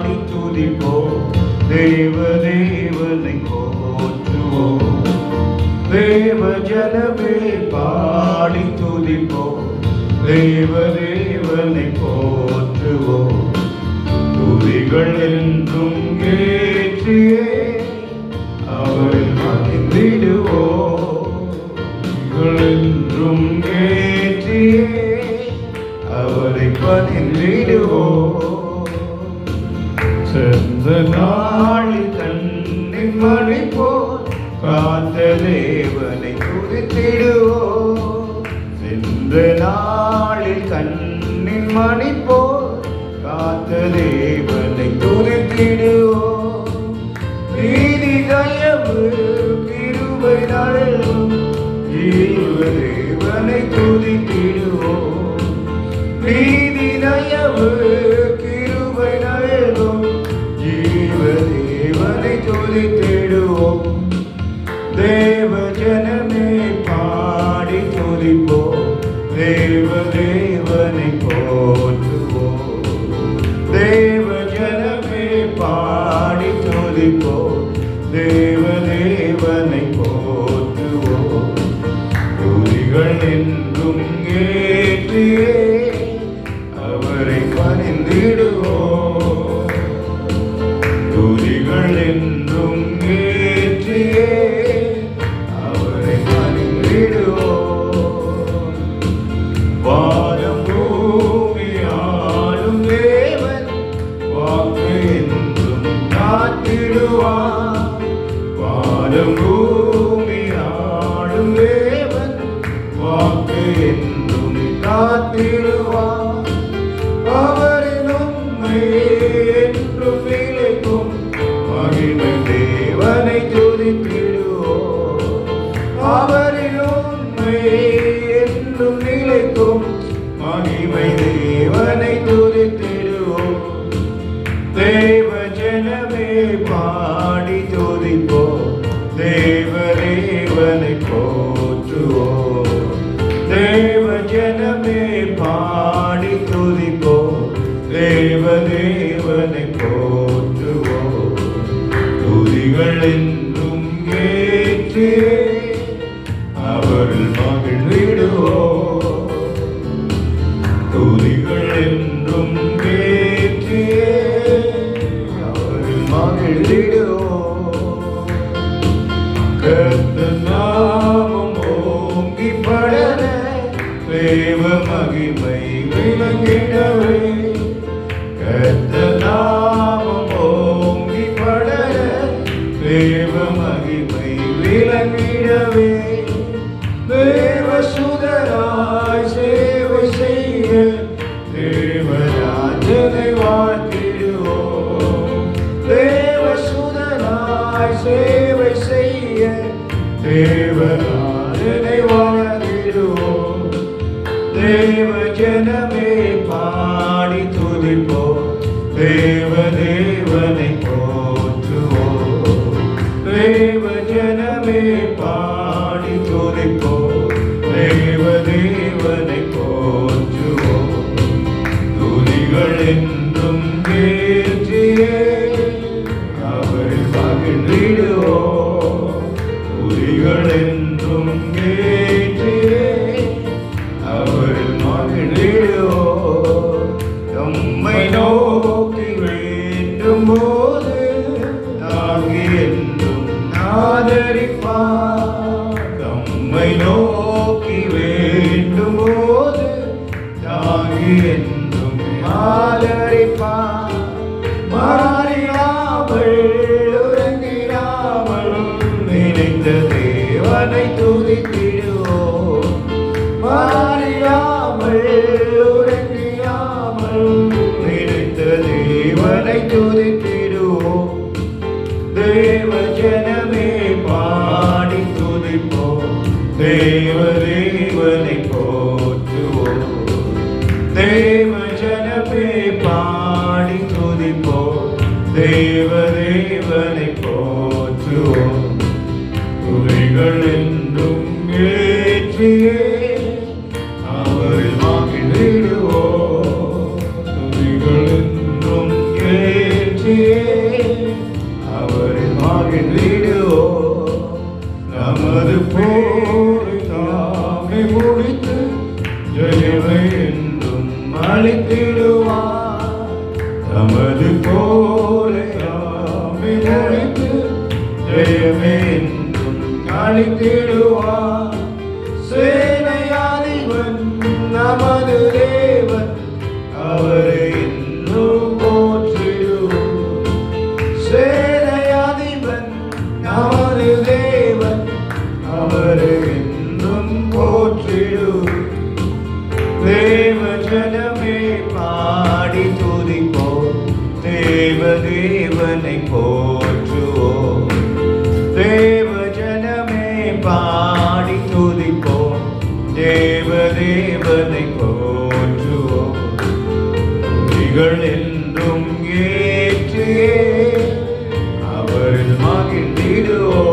பாடி துதிப்போம், தேவ தேவனை போற்றுவோம். தேவ ஜனமே பாடி துதிப்போம், தேவ தேவனை போற்றுவோம். துதிகள் என்றும் ஏற்றியே அவரை மகிழ்ந்திடுவோம். துதிகள் என்றும் ஏற்றியே அவரை பணிந்திடுவோம். சென்ற நாளில் தன்னின் மணி போல் காத்த தேவனை துதித்திடுவோம். சென்ற நாளில் கண்ணின் மணி போல் காத்த தேவனை துதித்திடுவோம். நீதி தயவு கிருபை நல்கும் ஜீவ தேவனை துதித்திடுவோம். நீதி தயவு கிருபை நல்கும் ஜீவ தேவனை துதித்திடுவோம். தேவ ஜனமே பாடி துதிப்போம், தேவ தேவனை போற்றுவோம். தேவ ஜனமே பாடி துதிப்போம், தேவ தேவனை போற்றுவோம். துதிகள் என்றும் ஏற்றியே அவரை பணிந்திடுவோம். துதிகள் என்றும் ஏற்றியே அவரை பணிந்திடுவோம். வானம் பூமி ஆளும் தேவன் வாக்கு என்றும் காத்திடுவார். வானம் பூமி ஆளும் தேவன் வாக்கு என்றும் காத்திடுவார். அவரின் உண்மை என்றும் நிலைக்கும் மகிமை தேவனை துதித்திடுவோம். அவரின் உண்மை என்றும் நிலைக்கும் மகிமை தேவனை துதித்திடுவோம். தேவ ஜனமே பாடி துதிப்போம், தேவ தேவனை போற்றுவோம். தேவ ஜனமே பாடி துதிப்போம், தேவ தேவனை போற்றுவோம். துதிகள் என்றும் ஏற்றியே அவரில் மகிழ்ந்திடுவோம். துதிகள் என்றும் ஏற்றியே அவரில் மகிழ்ந்திடுவோம். கர்த்தர் நாமம் ஓங்கி படர தேவ மகிமை விளங்கிடவே. கர்த்தர் நாமம் ஓங்கி படர தேவ மகிமை விளங்கிடவே. தேவ சுதராய் சேவை செய்ய தேவராஜனை வாழ்த்திடுவோம். தேவ சுதராய் சேவை செய்ய தேவராஜனை வாழ்த்திடுவோம். தேவ ஜனமே பாடி துதிப்போம், தேவ தேவனை போற்றுவோம். தேவ ஜனமே பாடி துதிப்போம், தேவ தேவனை போற்றுவோம். துதிகள் என்றும் ஏற்றியே அவரை மகிழ்ந்திடுவோம். துதிகள் என்றும் ஏற்றியே அவரில் மகிழ்ந்திடுவோம். நம்மை நோக்கி வேண்டும் போது தாங்கி என்றும் ஆதரிப்பார். நம்மை நோக்கி வேண்டும் போது தாங்கி என்றும் ஆதரிப்பார். மாறிடாமல் உறங்கிடாமல் நினைத்த தேவனை துதித்திடுவோம். மாறிடாமல் உறங்கிடாமல் நினைத்த தேவனை துதித்திடுவோம். தேவ ஜனமே பாடி துதிப்போம், தேவ தேவனை போற்றுவோம். தேவ ஜனமே பாடி துதிப்போம், தேவ தேவனை போற்றுவோம். துதிகள் என்றும் ஏற்றியே அவரில் மகிழ்ந்திடுவோம். துதிகள் என்றும் ஏற்றியே ஏற்றியே அவரில் மகிழ்ந்திடுவோம். நமது போரை தாமே முடித்து ஜெயமே என்றும் அளித்திடுவார். நமது போரை தாமே முடித்து ஜெயமே என்றும் அளித்திடுவார். சேனையாதிபன் நமது தேவன், அவரை இன்னும் போற்றிடுவோம். சேனையாதிபன் நமது தேவன், அவரை இன்னும் போற்றிடுவோம். தேவ ஜனமே பாடி துதிப்போம், தேவ தேவனை போற்றுவோம். தேவ ஜனமே பாடி துதிப்போம், தேவ தேவனை போற்றுவோம். துதிகள் என்றும் ஏற்றியே அவரில் மகிழ்ந்திடுவோம்.